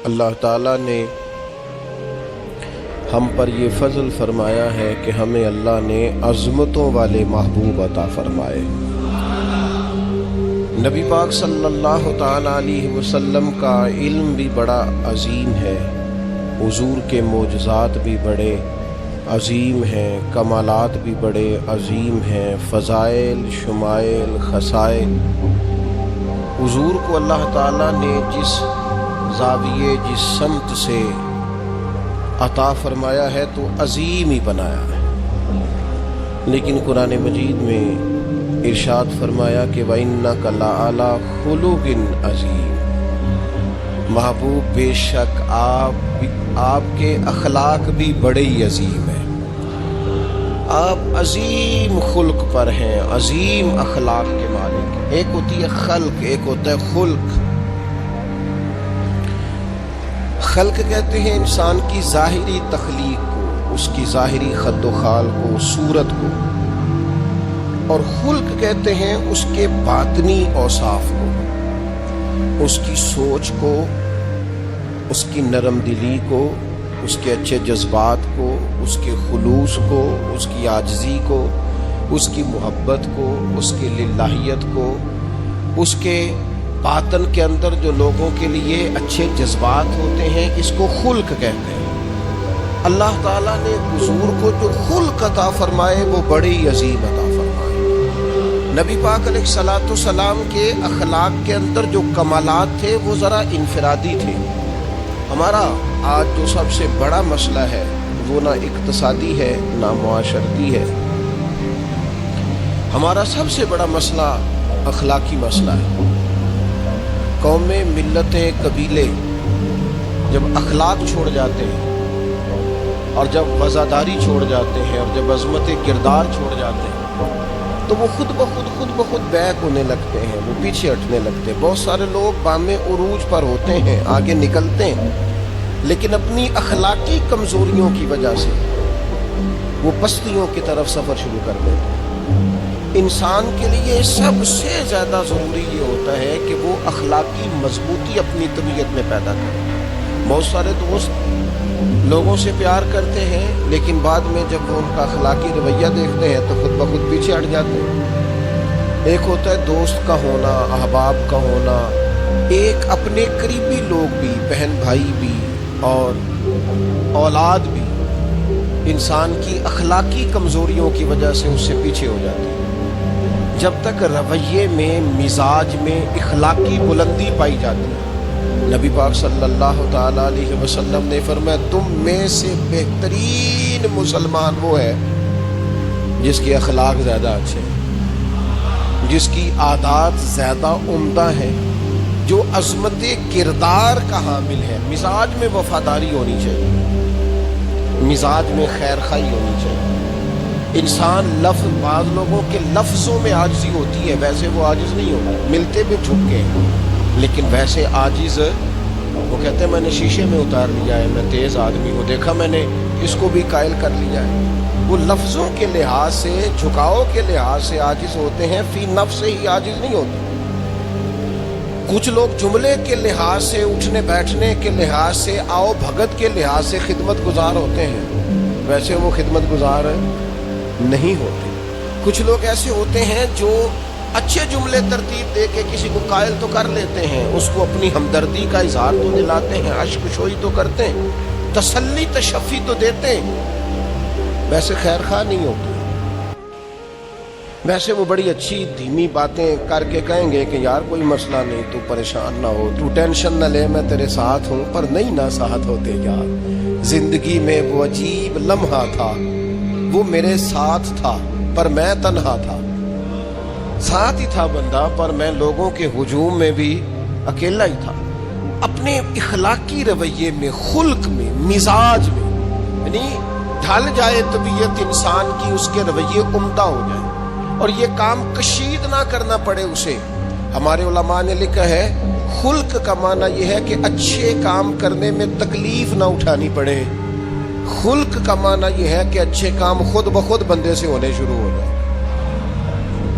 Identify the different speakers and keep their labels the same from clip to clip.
Speaker 1: اللہ تعالیٰ نے ہم پر یہ فضل فرمایا ہے کہ ہمیں اللہ نے عظمتوں والے محبوب عطا فرمائے۔ نبی پاک صلی اللہ تعالیٰ علیہ وسلم کا علم بھی بڑا عظیم ہے، حضور کے معجزات بھی بڑے عظیم ہیں، کمالات بھی بڑے عظیم ہیں، فضائل، شمائل، خصائل۔ حضور کو اللہ تعالیٰ نے جس زاویے، جس سمت سے عطا فرمایا ہے تو عظیم ہی بنایا ہے، لیکن قرآن مجید میں ارشاد فرمایا کہ وَإِنَّكَ لَعَلَىٰ خُلُقٍ عَظِيمٍ، محبوب بے شک آپ کے اخلاق بھی بڑے ہی عظیم ہیں، آپ عظیم خلق پر ہیں، عظیم اخلاق کے مالک ہیں۔ ایک ہوتی ہے خلق، ایک ہوتا ہے خلق۔ خلق کہتے ہیں انسان کی ظاہری تخلیق کو، اس کی ظاہری خد و خال کو، صورت کو، اور خلق کہتے ہیں اس کے باطنی اوصاف کو، اس کی سوچ کو، اس کی نرم دلی کو، اس کے اچھے جذبات کو، اس کے خلوص کو، اس کی عاجزی کو، اس کی محبت کو، اس کی للہیت کو، اس کے باطن کے اندر جو لوگوں کے لیے اچھے جذبات ہوتے ہیں، اس کو خلق کہتے ہیں۔ اللہ تعالیٰ نے حضور کو جو خلق عطا فرمائے وہ بڑی عظیم عطا فرمائے۔ نبی پاک علیہ الصلوۃ والسلام کے اخلاق کے اندر جو کمالات تھے وہ ذرا انفرادی تھے۔ ہمارا آج جو سب سے بڑا مسئلہ ہے وہ نہ اقتصادی ہے نہ معاشرتی ہے، ہمارا سب سے بڑا مسئلہ اخلاقی مسئلہ ہے۔ قومیں، ملتیں، قبیلے جب اخلاق چھوڑ جاتے ہیں اور جب وفاداری چھوڑ جاتے ہیں اور جب عظمت کردار چھوڑ جاتے ہیں تو وہ خود بخود بیک ہونے لگتے ہیں، وہ پیچھے ہٹنے لگتے ہیں۔ بہت سارے لوگ بام عروج پر ہوتے ہیں، آگے نکلتے ہیں، لیکن اپنی اخلاقی کمزوریوں کی وجہ سے وہ پستیوں کی طرف سفر شروع کر دیتے ہیں۔ انسان کے لیے سب سے زیادہ ضروری یہ ہوتا ہے کہ وہ اخلاقی مضبوطی اپنی طبیعت میں پیدا کرے۔ بہت سارے دوست لوگوں سے پیار کرتے ہیں، لیکن بعد میں جب وہ ان کا اخلاقی رویہ دیکھتے ہیں تو خود بخود پیچھے ہٹ جاتے ہیں۔ ایک ہوتا ہے دوست کا ہونا، احباب کا ہونا، ایک اپنے قریبی لوگ بھی، بہن بھائی بھی اور اولاد بھی انسان کی اخلاقی کمزوریوں کی وجہ سے اس سے پیچھے ہو جاتے ہیں۔ جب تک رویے میں، مزاج میں اخلاقی بلندی پائی جاتی ہے، نبی پاک صلی اللہ تعالیٰ علیہ وسلم نے فرمایا تم میں سے بہترین مسلمان وہ ہے جس کے اخلاق زیادہ اچھے ہیں، جس کی عادات زیادہ عمدہ ہیں، جو عظمت کردار کا حامل ہے۔ مزاج میں وفاداری ہونی چاہیے، مزاج میں خیر خواہی ہونی چاہیے۔ انسان بعض لوگوں کے لفظوں میں عاجزی ہوتی ہے، ویسے وہ عاجز نہیں ہوتا، ملتے بھی جھک کے، لیکن ویسے عاجز وہ کہتے ہیں میں نے شیشے میں اتار لیا ہے، میں تیز آدمی ہوں، دیکھا میں نے اس کو بھی قائل کر لیا ہے۔ وہ لفظوں کے لحاظ سے، جھکاؤ کے لحاظ سے عاجز ہوتے ہیں، فی نفس سے ہی عاجز نہیں ہوتے۔ کچھ لوگ جملے کے لحاظ سے، اٹھنے بیٹھنے کے لحاظ سے، آؤ بھگت کے لحاظ سے خدمت گزار ہوتے ہیں، ویسے وہ خدمت گزار نہیں ہوتے۔ کچھ لوگ ایسے ہوتے ہیں جو اچھے جملے ترتیب دے کے کسی کو قائل تو کر لیتے ہیں، اس کو اپنی ہمدردی کا اظہار تو دلاتے ہیں، اشک شوئی تو کرتے ہیں، تسلی تشفی تو دیتے ہیں، ویسے خیر خواہ نہیں ہوتے۔ ویسے وہ بڑی اچھی دھیمی باتیں کر کے کہیں گے کہ یار کوئی مسئلہ نہیں، تو پریشان نہ ہو، تو ٹینشن نہ لے، میں تیرے ساتھ ہوں، پر نہیں نہ ساتھ ہوتے یار۔ زندگی میں وہ عجیب لمحہ تھا، وہ میرے ساتھ تھا پر میں تنہا تھا، ساتھ ہی تھا بندہ پر میں لوگوں کے ہجوم میں بھی اکیلا ہی تھا۔ اپنے اخلاقی رویے میں، خلق میں، مزاج میں، یعنی ڈھل جائے طبیعت انسان کی، اس کے رویے عمدہ ہو جائے اور یہ کام کشید نہ کرنا پڑے اسے۔ ہمارے علماء نے لکھا ہے خلق کا معنی یہ ہے کہ اچھے کام کرنے میں تکلیف نہ اٹھانی پڑے، خلق کا معنی یہ ہے کہ اچھے کام خود بخود بندے سے ہونے شروع ہو جائے،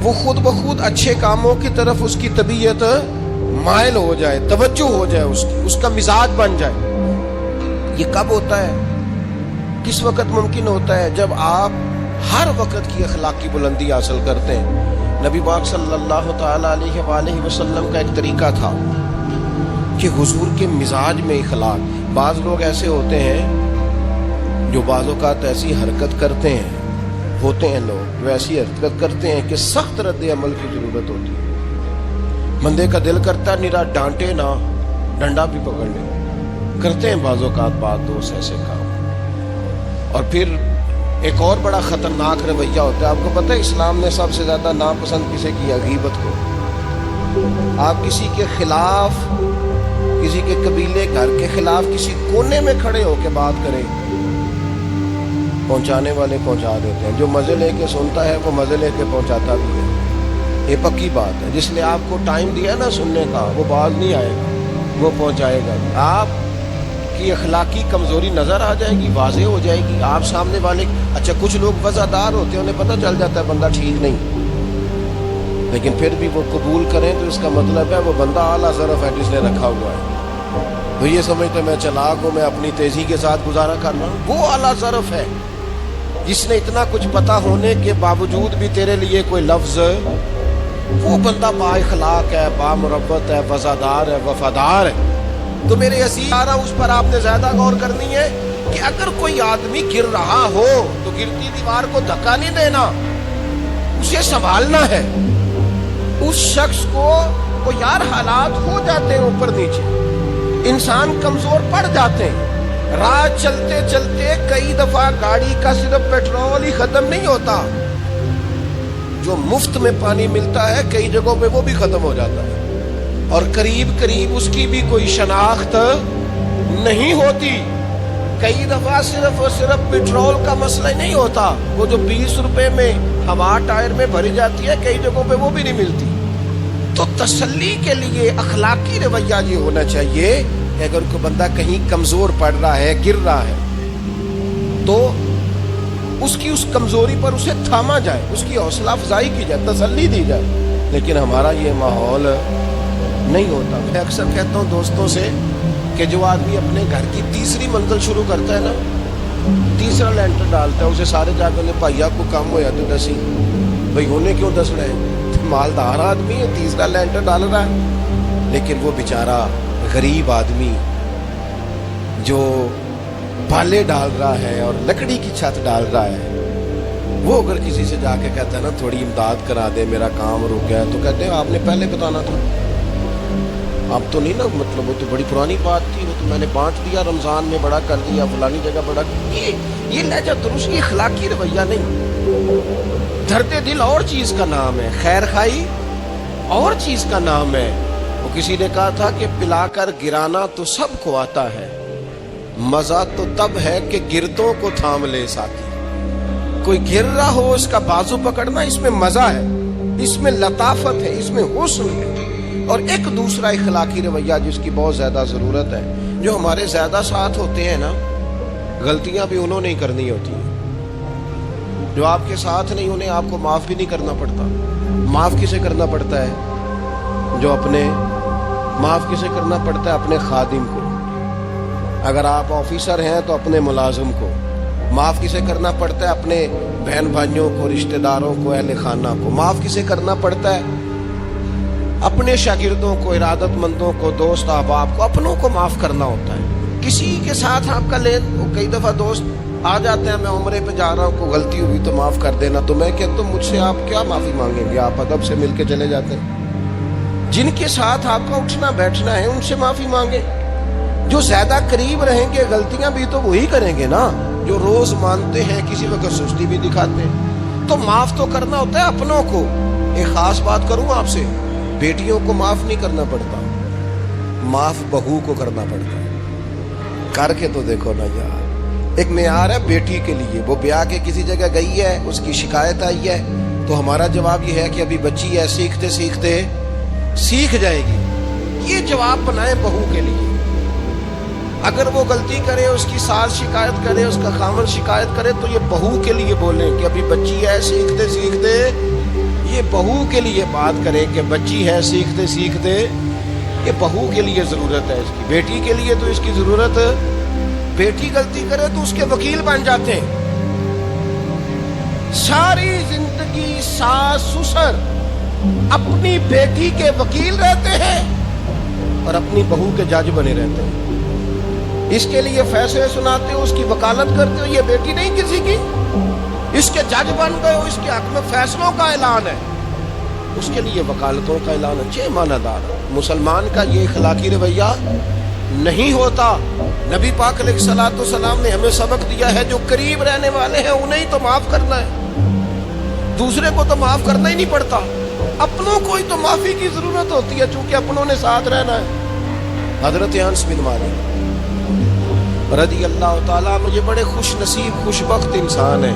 Speaker 1: وہ خود بخود اچھے کاموں کی طرف اس کی طبیعت مائل ہو جائے، توجہ ہو جائے اس کا مزاج بن جائے۔ یہ کب ہوتا ہے؟ کس وقت ممکن ہوتا ہے؟ جب آپ ہر وقت کی اخلاقی بلندی حاصل کرتے ہیں۔ نبی پاک صلی اللہ تعالی علیہ وآلہ وسلم کا ایک طریقہ تھا کہ حضور کے مزاج میں اخلاق۔ بعض لوگ ایسے ہوتے ہیں جو بعض اوقات ایسی حرکت کرتے ہیں، ہوتے ہیں لوگ ویسی حرکت کرتے ہیں کہ سخت رد عمل کی ضرورت ہوتی ہے۔ بندے کا دل کرتا ہے نرا ڈانٹے نہ، ڈنڈا بھی پکڑ لے، کرتے ہیں بعض اوقات بات دوست ایسے کام۔ اور پھر ایک اور بڑا خطرناک رویہ ہوتا ہے۔ آپ کو پتہ ہے اسلام نے سب سے زیادہ ناپسند کسے کیا؟ غیبت کو۔ آپ کسی کے خلاف، کسی کے قبیلے گھر کے خلاف کسی کونے میں کھڑے ہو کے بات کریں، پہنچانے والے پہنچا دیتے ہیں۔ جو مزے لے کے سنتا ہے وہ مزے لے کے پہنچاتا بھی ہے۔ یہ پکی بات ہے۔ جس نے آپ کو ٹائم دیا نا سننے کا، وہ باز نہیں آئے گا، وہ پہنچائے گا۔ آپ کی اخلاقی کمزوری نظر آ جائے گی، واضح ہو جائے گی۔ آپ سامنے والے، اچھا کچھ لوگ وفادار ہوتے ہیں، انہیں پتہ چل جاتا ہے بندہ ٹھیک نہیں، لیکن پھر بھی وہ قبول کریں تو اس کا مطلب ہے وہ بندہ اعلیٰ ظرف ہے جس نے رکھا ہوا ہے۔ تو یہ سمجھتے میں چلاک ہوں، میں اپنی تیزی کے ساتھ گزارا کر رہا ہوں، وہ اعلیٰ ظرف ہے جس نے اتنا کچھ پتہ ہونے کے باوجود بھی تیرے لیے کوئی لفظ، وہ بندہ با اخلاق ہے، با مربت ہے، وفادار ہے، وفادار ہے۔ تو میرے عزیز اس پر آپ نے زیادہ غور کرنی ہے کہ اگر کوئی آدمی گر رہا ہو تو گرتی دیوار کو دھکا نہیں دینا، اسے سنبھالنا ہے۔ اس شخص کو یار حالات ہو جاتے ہیں اوپر نیچے، انسان کمزور پڑ جاتے ہیں۔ راہ چلتے چلتے کئی دفعہ گاڑی کا صرف پیٹرول ہی ختم نہیں ہوتا، جو مفت میں پانی ملتا ہے کئی جگہوں پہ وہ بھی ختم ہو جاتا ہے، اور قریب قریب اس کی بھی کوئی شناخت نہیں ہوتی۔ کئی دفعہ صرف اور صرف پیٹرول کا مسئلہ نہیں ہوتا، وہ جو 20 روپے میں ہوا ٹائر میں بھری جاتی ہے کئی جگہوں پہ وہ بھی نہیں ملتی۔ تو تسلی کے لیے اخلاقی رویہ یہ ہونا چاہیے کہ اگر کوئی بندہ کہیں کمزور پڑ رہا ہے، گر رہا ہے، تو اس کی اس کمزوری پر اسے تھاما جائے، اس کی حوصلہ افزائی کی جائے، تسلی دی جائے۔ لیکن ہمارا یہ ماحول نہیں ہوتا۔ میں اکثر کہتا ہوں دوستوں سے کہ جو آدمی اپنے گھر کی تیسری منزل شروع کرتا ہے نا، تیسرا لینٹر ڈالتا ہے، اسے سارے جا کے بھائیا کو کم ہو جاتے دسی بھائی ہونے کیوں دس رہے ہیں، مالدار آدمی ہے تیسرا لینٹر ڈال رہا ہے، لیکن وہ بیچارہ غریب آدمی جو بالے ڈال رہا ہے اور لکڑی کی چھت ڈال رہا ہے، وہ اگر کسی سے جا کے کہتا ہے نا تھوڑی امداد کرا دے میرا کام رک گیا، تو کہتے ہیں آپ نے پہلے بتانا تھا، اب تو نہیں نا، مطلب وہ تو بڑی پرانی بات تھی، وہ تو میں نے بانٹ دیا، رمضان میں بڑا کر دیا، فلانی جگہ بڑا۔ یہ لہجہ درست، یہ اخلاقی رویہ نہیں۔ درد دل اور چیز کا نام ہے، خیر خائی اور چیز کا نام ہے۔ وہ کسی نے کہا تھا کہ پلا کر گرانا تو سب کو آتا ہے، مزہ تو تب ہے کہ گردوں کو تھام لے ساتھی۔ کوئی گر رہا ہو اس کا بازو پکڑنا، اس میں مزہ ہے، اس میں لطافت ہے، اس میں حسن ہے۔ اور ایک دوسرا اخلاقی رویہ جس کی بہت زیادہ ضرورت ہے، جو ہمارے زیادہ ساتھ ہوتے ہیں نا، غلطیاں بھی انہوں نے ہی کرنی ہوتی ہیں، جو آپ کے ساتھ نہیں انہیں آپ کو معاف بھی نہیں کرنا پڑتا۔ معاف کسے کرنا پڑتا ہے؟ جو اپنے، معاف کسے کرنا پڑتا ہے؟ اپنے خادم کو۔ اگر آپ آفیسر ہیں تو اپنے ملازم کو۔ معاف کسے کرنا پڑتا ہے؟ اپنے بہن بھائیوں کو، رشتہ داروں کو، اہل خانہ کو۔ معاف کسے کرنا پڑتا ہے؟ اپنے شاگردوں کو، ارادت مندوں کو، دوست احباب کو، اپنوں کو معاف کرنا ہوتا ہے۔ کسی کے ساتھ آپ کا لین، کئی دفعہ دوست آ جاتے ہیں، میں عمرے پہ جا رہا ہوں، کوئی غلطی ہوئی تو معاف کر دینا، تو میں کہتا ہوں مجھ سے آپ کیا معافی مانگیں گے، آپ ادب سے مل کے چلے جاتے ہیں۔ جن کے ساتھ آپ کا اٹھنا بیٹھنا ہے ان سے معافی مانگیں۔ جو زیادہ قریب رہیں گے غلطیاں بھی تو وہی کریں گے نا، جو روز مانتے ہیں، کسی وقت سستی بھی دکھاتے ہیں۔ تو معاف تو کرنا ہوتا ہے اپنوں کو۔ ایک خاص بات کروں آپ سے، بیٹیوں کو معاف نہیں کرنا پڑتا، معاف بہو کو کرنا پڑتا ہے۔ کر کے تو دیکھو نا یار، ایک معیار ہے بیٹی کے لیے، وہ بیاہ کے کسی جگہ گئی ہے، اس کی شکایت آئی ہے، تو ہمارا جواب یہ ہے کہ ابھی بچی ہے، سیکھتے سیکھتے سیکھ جائے گی۔ یہ جواب بنائے بہو کے لیے۔ اگر وہ غلطی کرے، اس کی ساس شکایت کرے، اس کا خامن شکایت کرے، تو یہ بہو کے لیے بولیں کہ ابھی بچی ہے، سیکھتے سیکھتے، یہ بہو کے لیے بات کریں کہ بچی ہے، سیکھتے سیکھتے کہ بہو کے لیے ضرورت ہے اس کی، بیٹی کے لیے تو اس کی ضرورت، بیٹی غلطی کرے تو اس کے وکیل بن جاتے ہیں۔ ساری زندگی ساس سسر اپنی بیٹی کے وکیل رہتے ہیں اور اپنی بہو کے جج بنے رہتے ہیں۔ اس کے لیے فیصلے سناتے ہو، اس کی وکالت کرتے ہو، یہ بیٹی نہیں کسی کی، اس کے جج بن گئے ہو، اس کے حق میں فیصلوں کا اعلان ہے، اس کے لیے وکالتوں کا اعلان ہے۔ چھ معنی دار مسلمان کا یہ اخلاقی رویہ نہیں ہوتا۔ نبی پاک علیہ الصلوۃ والسلام نے ہمیں سبق دیا ہے، جو قریب رہنے والے ہیں انہیں تو معاف کرنا ہے، دوسرے کو تو معاف کرنا ہی نہیں پڑتا، اپنوں کو ہی تو معافی کی ضرورت ہوتی ہے، چونکہ اپنوں نے ساتھ رہنا ہے۔ حضرت انس بن مالک رضی اللہ تعالیٰ، مجھے بڑے خوش نصیب خوش بخت انسان ہے،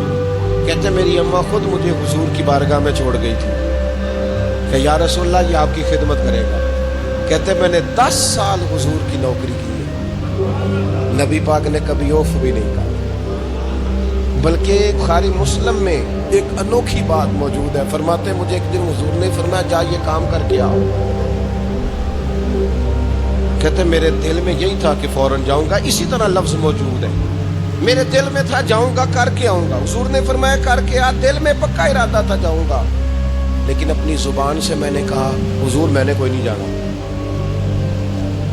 Speaker 1: کہتے میری اماں خود مجھے حضور کی بارگاہ میں چھوڑ گئی تھی کہ یا رسول اللہ یہ آپ کی خدمت کرے گا۔ کہتے میں نے 10 سال حضور کی نوکری کی ہے، نبی پاک نے کبھی اوف بھی نہیں کہا، بلکہ بخاری مسلم میں ایک انوکھی بات موجود ہے، فرماتے مجھے ایک دن حضور نے فرمایا جا یہ کام کر کے آؤ۔ کہتے میرے دل میں یہی تھا کہ فوراً جاؤں گا، اسی طرح لفظ موجود ہے، میرے دل میں تھا جاؤں گا کر کے آؤں گا، حضور نے فرمایا کر کے آ، دل میں پکا ارادہ تھا جاؤں گا، لیکن اپنی زبان سے میں نے کہا حضور میں نے کوئی نہیں جانا۔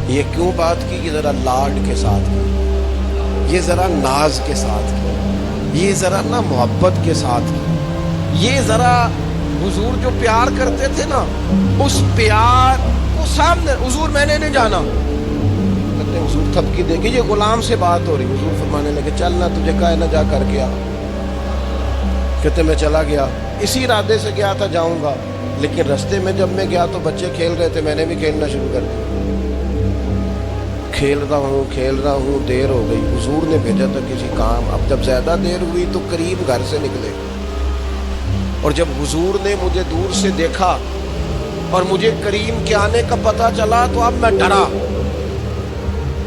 Speaker 1: یہ کیوں بات کی؟ یہ ذرا لاڈ کے ساتھ کی، یہ ذرا ناز کے ساتھ کی، یہ ذرا نا محبت کے ساتھ کی، یہ ذرا حضور جو پیار کرتے تھے نا اس پیار کو سامنے، حضور میں نے نہیں جانا۔ کہتے ہیں حضور تھپکی دے گی، یہ غلام سے بات ہو رہی، حضور فرمانے لگے چل نہ تجھے کہا ہے نہ جا کر کے آ۔ کہتے میں چلا گیا، اسی ارادے سے گیا تھا جاؤں گا، لیکن رستے میں جب میں گیا تو بچے کھیل رہے تھے، میں نے بھی کھیلنا شروع کر دیا، کھیل رہا ہوں، دیر ہو گئی، حضور نے بھیجا تھا کسی کام، اب جب زیادہ دیر ہوئی تو قریب گھر سے نکلے، اور جب حضور نے مجھے دور سے دیکھا اور مجھے کریم کے آنے کا پتہ چلا تو اب میں ڈرا،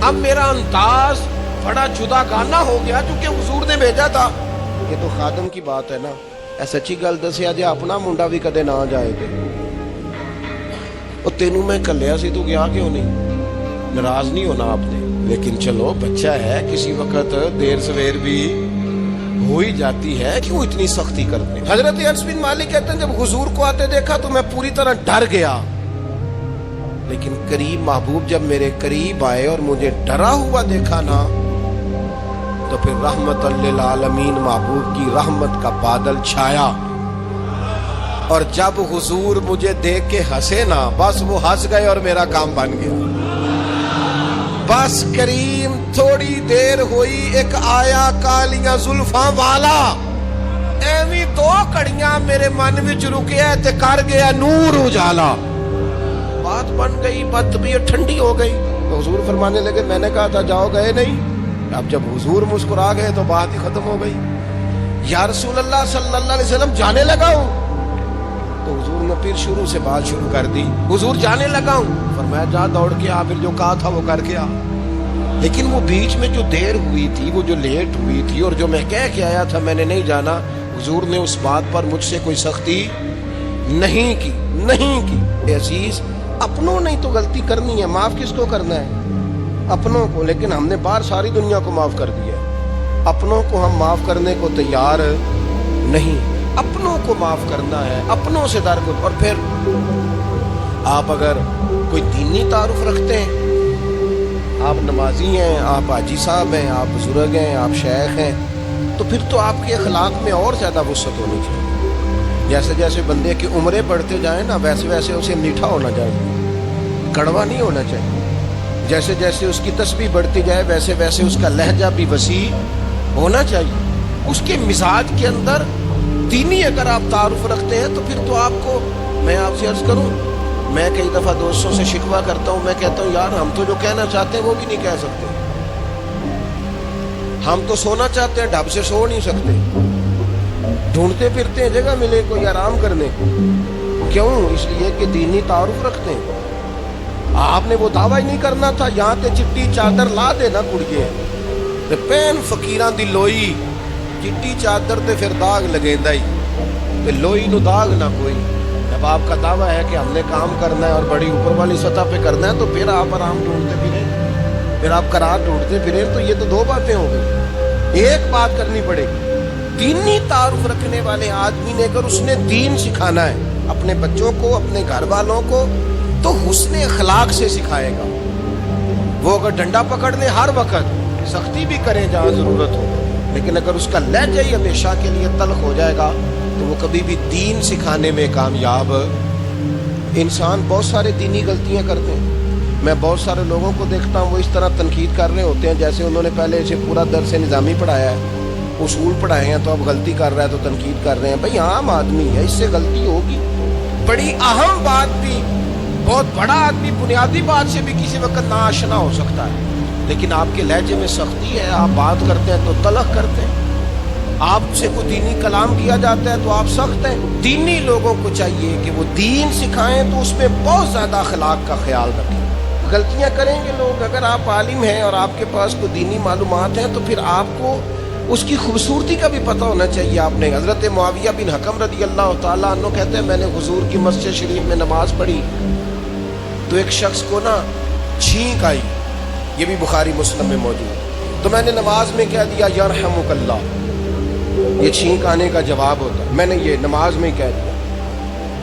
Speaker 1: اب میرا انداز بڑا جدا گانا ہو گیا، چونکہ حضور نے بھیجا تھا۔ یہ تو خادم کی بات ہے نا، ایسا اچھی گل دسیا جی اپنا منڈا بھی کدے نہ جائے گے، اور تینوں میں کلیا سی تو گیا کیوں نہیں؟ ناراض نہیں ہونا آپ نے، لیکن چلو بچہ ہے، کسی وقت دیر سویر بھی ہو ہی جاتی ہے، کیوں اتنی سختی کرتے؟ حضرت انس بن مالک کہتے ہیں جب حضور کو آتے دیکھا تو میں پوری طرح ڈر گیا، لیکن قریب محبوب جب میرے قریب آئے اور مجھے ڈرا ہوا دیکھا نا تو پھر رحمت للعالمین محبوب کی رحمت کا بادل چھایا، اور جب حضور مجھے دیکھ کے ہنسے نا بس وہ ہنس گئے اور میرا کام بن گیا۔ بس کریم تھوڑی دیر ہوئی، ایک آیا کالیاں زلفاں والا، ایویں 2 کڑیاں میرے من وچ رکیا تے کر گیا نور اجالا، بات بن گئی، بات طبیعت ٹھنڈی ہو گئی۔ تو حضور فرمانے لگے میں نے کہا تھا جاؤ، گئے نہیں؟ اب جب حضور مسکرا گئے تو بات ہی ختم ہو گئی۔ یا رسول اللہ صلی اللہ علیہ وسلم جانے لگا ہوں، تو حضور نے پھر شروع سے بات شروع کر دی، حضور جانے لگا ہوں، فرمایا جا دوڑ کے آ، پھر جو کہا تھا وہ کر کے آ۔ لیکن وہ بیچ میں جو دیر ہوئی تھی، وہ جو لیٹ ہوئی تھی، اور جو میں کہہ کے آیا تھا میں نے نہیں جانا، حضور نے اس بات پر مجھ سے کوئی سختی نہیں کی۔ اے عزیز، اپنوں نے تو غلطی کرنی ہے، معاف کس کو کرنا ہے؟ اپنوں کو، لیکن ہم نے باہر ساری دنیا کو معاف کر دیا ہے، اپنوں کو ہم معاف کرنے کو تیار نہیں، اپنوں کو معاف کرنا ہے، اپنوں سے درگزر۔ اور پھر آپ اگر کوئی دینی تعارف رکھتے ہیں، آپ نمازی ہیں، آپ حاجی صاحب ہیں، آپ بزرگ ہیں، آپ شیخ ہیں، تو پھر تو آپ کے اخلاق میں اور زیادہ وسعت ہونی چاہیے۔ جیسے جیسے بندے کی عمریں بڑھتے جائیں نا ویسے ویسے اسے میٹھا ہونا چاہیے، کڑوا نہیں ہونا چاہیے۔ جیسے جیسے اس کی تسبیح بڑھتی جائے ویسے ویسے اس کا لہجہ بھی وسیع ہونا چاہیے، اس کے مزاج کے اندر دینی اگر آپ تعارف رکھتے ہیں تو پھر تو آپ کو، میں آپ سے عرض کروں، میں کئی دفعہ دوستوں سے شکوہ کرتا ہوں، میں کہتا ہوں یار ہم تو جو کہنا چاہتے ہیں وہ بھی نہیں کہہ سکتے، ہم تو سونا چاہتے ہیں ڈھب سے سو نہیں سکتے، ڈھونڈتے پھرتے ہیں جگہ ملے کوئی آرام کرنے کو، کیوں؟ اس لیے کہ دینی تعارف رکھتے ہیں۔ آپ نے وہ دعویٰ ہی نہیں کرنا تھا، یہاں تے چٹی چادر لا دے نا کڑیے تے پین فقیراں دی لوئی، چٹی چادر تے پھر داغ لگیندا ہی تے لوئی نو داغ نہ کوئی۔ اب آپ کا دعویٰ ہے کہ ہم نے کام کرنا ہے اور بڑی اوپر والی سطح پہ کرنا ہے، تو پھر آپ آرام ڈھونڈتے پھریں، پھر آپ قرار ڈھونڈتے پھریں، تو یہ تو دو باتیں ہو گئی۔ ایک بات کرنی پڑے گی، دینی تعارف رکھنے والے آدمی نے اگر اس نے دین سکھانا ہے اپنے بچوں کو، اپنے گھر والوں کو، تو حسن اخلاق سے سکھائے گا۔ وہ اگر ڈنڈا پکڑ لے ہر وقت، سختی بھی کرے جہاں ضرورت ہو، لیکن اگر اس کا لہجہ ہی ہمیشہ کے لیے تلخ ہو جائے گا تو وہ کبھی بھی دین سکھانے میں کامیاب۔ انسان بہت سارے دینی غلطیاں کرتے ہیں، میں بہت سارے لوگوں کو دیکھتا ہوں وہ اس طرح تنقید کر رہے ہوتے ہیں جیسے انہوں نے پہلے اسے پورا درس نظامی پڑھایا ہے، اصول پڑھائے ہیں، تو اب غلطی کر رہا ہے تو تنقید کر رہے ہیں۔ بھئی عام آدمی ہے، اس سے غلطی ہوگی۔ بڑی اہم بات بھی، بہت بڑا آدمی بنیادی بات سے بھی کسی وقت ناآشنا ہو سکتا ہے، لیکن آپ کے لہجے میں سختی ہے، آپ بات کرتے ہیں تو تلخ کرتے ہیں، آپ سے کوئی دینی کلام کیا جاتا ہے تو آپ سخت ہیں۔ دینی لوگوں کو چاہیے کہ وہ دین سکھائیں تو اس میں بہت زیادہ اخلاق کا خیال رکھیں۔ غلطیاں کریں گے لوگ، اگر آپ عالم ہیں اور آپ کے پاس کوئی دینی معلومات ہیں تو پھر آپ کو اس کی خوبصورتی کا بھی پتہ ہونا چاہیے۔ آپ نے حضرت معاویہ بن حکم رضی اللہ تعالیٰ عنہ کہتے ہیں میں نے حضور کی مسجد شریف میں نماز پڑھی تو ایک شخص کو نا چھینک آئی، یہ بھی بخاری مسلم میں موجود، تو میں نے نماز میں کہہ دیا یرحمک اللہ، یہ چھینک آنے کا جواب ہوتا ہے، میں نے یہ نماز میں ہی کہہ دیا،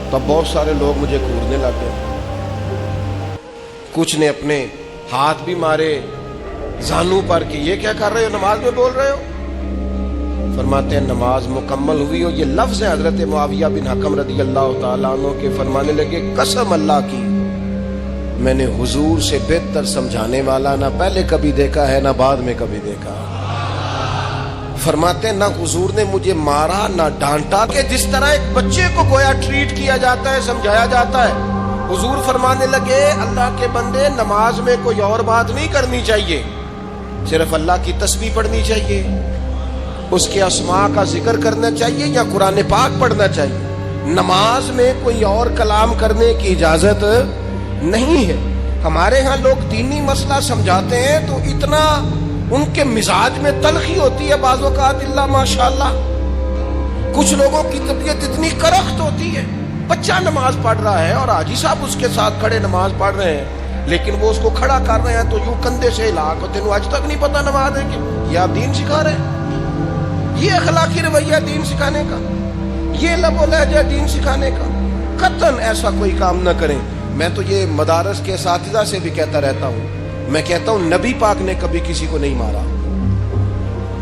Speaker 1: تو اب بہت سارے لوگ مجھے گھورنے لگ گئے، کچھ نے اپنے ہاتھ بھی مارے زانوں پر کہ یہ کیا کر رہے ہو، نماز میں بول رہے ہو۔ فرماتے ہیں نماز مکمل ہوئی، اور یہ لفظ ہے حضرت معاویہ بن حکم رضی اللہ تعالیٰ عنہ کے، فرمانے لگے قسم اللہ کی میں نے حضور سے بہتر سمجھانے والا نہ پہلے کبھی دیکھا ہے نہ بعد میں کبھی دیکھا۔ فرماتے ہیں نہ حضور نے مجھے مارا نہ ڈانٹا، کہ جس طرح ایک بچے کو گویا ٹریٹ کیا جاتا ہے، سمجھایا جاتا ہے۔ حضور فرمانے لگے اللہ کے بندے نماز میں کوئی اور بات نہیں کرنی چاہیے، صرف اللہ کی تسبیح پڑھنی چاہیے، اس کے اسماء کا ذکر کرنا چاہیے یا قرآن پاک پڑھنا چاہیے، نماز میں کوئی اور کلام کرنے کی اجازت نہیں ہے۔ ہمارے ہاں لوگ دینی مسئلہ سمجھاتے ہیں تو اتنا ان کے مزاج میں تلخی ہوتی ہے بعض اوقات، اللہ ماشاءاللہ کچھ لوگوں کی طبیعت اتنی کرخت ہوتی ہے، بچہ نماز پڑھ رہا ہے اور حاجی صاحب اس کے ساتھ کھڑے نماز پڑھ رہے ہیں، لیکن وہ اس کو کھڑا کر رہے ہیں تو یوں کندھے سے ہلا کے، تینوں آج تک نہیں پتا نماز ہے کہ یہ آپ دین سکھا رہے ہیں؟ یہ اخلاقی رویہ دین سکھانے کا، یہ لب و لہجہ دین سکھانے کا؟ قطعاً ایسا کوئی کام نہ کریں۔ میں تو یہ مدارس کے اساتذہ سے بھی کہتا رہتا ہوں، میں کہتا ہوں نبی پاک نے کبھی کسی کو نہیں مارا،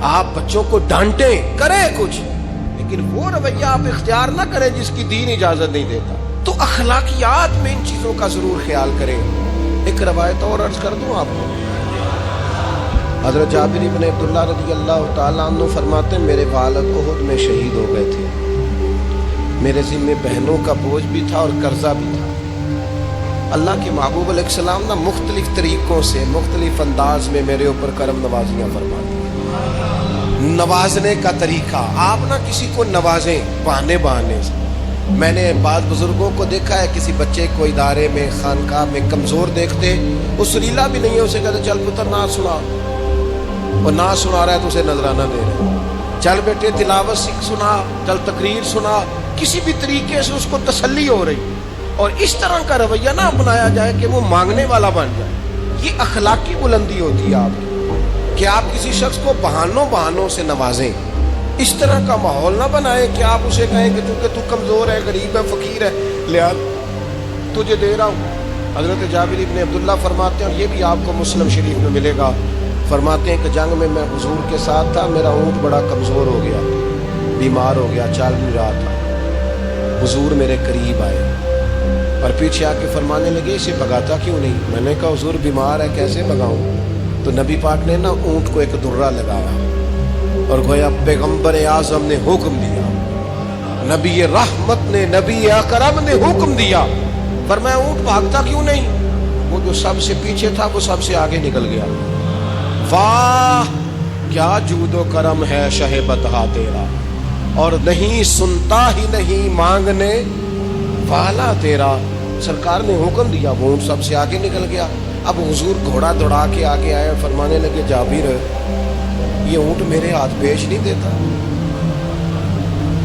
Speaker 1: آپ بچوں کو ڈانٹیں، کریں کچھ، لیکن وہ رویہ آپ اختیار نہ کریں جس کی دین اجازت نہیں دیتا۔ تو اخلاقیات میں ان چیزوں کا ضرور خیال کریں۔ ایک روایت اور عرض کر دوں آپ کو، حضرت جابر بن عبداللہ رضی اللہ تعالیٰ عنہ فرماتے ہیں میرے والد احد میں شہید ہو گئے تھے، میرے ذمہ بہنوں کا بوجھ بھی تھا اور قرضہ بھی تھا۔ اللہ کے محبوب علیہ السلام نا مختلف طریقوں سے مختلف انداز میں میرے اوپر کرم نوازیاں فرماتے ہیں۔ نوازنے کا طریقہ، آپ نہ کسی کو نوازیں بہانے بہانے سے۔ میں نے بعض بزرگوں کو دیکھا ہے کسی بچے کو ادارے میں خانقاہ میں کمزور دیکھتے، وہ سریلا بھی نہیں ہے، اسے کہتے چل پتر نعت سنا، اور نعت سنا رہا ہے تو اسے نذرانہ دے رہے ہیں، چل بیٹے تلاوت سنا، چل تقریر سنا، کسی بھی طریقے سے اس کو تسلی ہو رہی، اور اس طرح کا رویہ نہ اپنایا جائے کہ وہ مانگنے والا بن جائے۔ یہ اخلاقی بلندی ہوتی ہے آپ کی، کہ آپ کسی شخص کو بہانوں سے نوازیں، اس طرح کا ماحول نہ بنائیں کہ آپ اسے کہیں کہ چونکہ تو کمزور ہے، غریب ہے، فقیر ہے، لہٰذا تجھے دے رہا ہوں۔ حضرت جابر بن عبداللہ فرماتے ہیں، اور یہ بھی آپ کو مسلم شریف میں ملے گا، فرماتے ہیں کہ جنگ میں میں حضور کے ساتھ تھا، میرا اونٹ بڑا کمزور ہو گیا، بیمار ہو گیا، چال نہیں رہا تھا، حضور میرے قریب آئے اور پیچھے آ کے فرمانے لگے اسے بھگاتا کیوں نہیں؟ میں نے کہا حضور بیمار ہے کیسے بھگاؤں؟ تو نبی پاک نے نا اونٹ کو ایک درہ لگایا اور گویا پیغمبر اعظم نے حکم دیا، نبی رحمت نے، نبی اکرم نے حکم دیا، فرمایا اونٹ بھاگتا کیوں نہیں؟ وہ جو سب سے پیچھے تھا وہ سب سے آگے نکل گیا۔ واہ کیا جود و کرم ہے شہ بطحا تیرا، اور نہیں سنتا ہی نہیں مانگنے والا تیرا۔ سرکار نے حکم دیا، وہ اونٹ سب سے آگے نکل گیا۔ اب حضور گھوڑا دوڑا کے آگے آئے، فرمانے لگے جابر یہ اونٹ میرے ہاتھ پیش نہیں دیتا،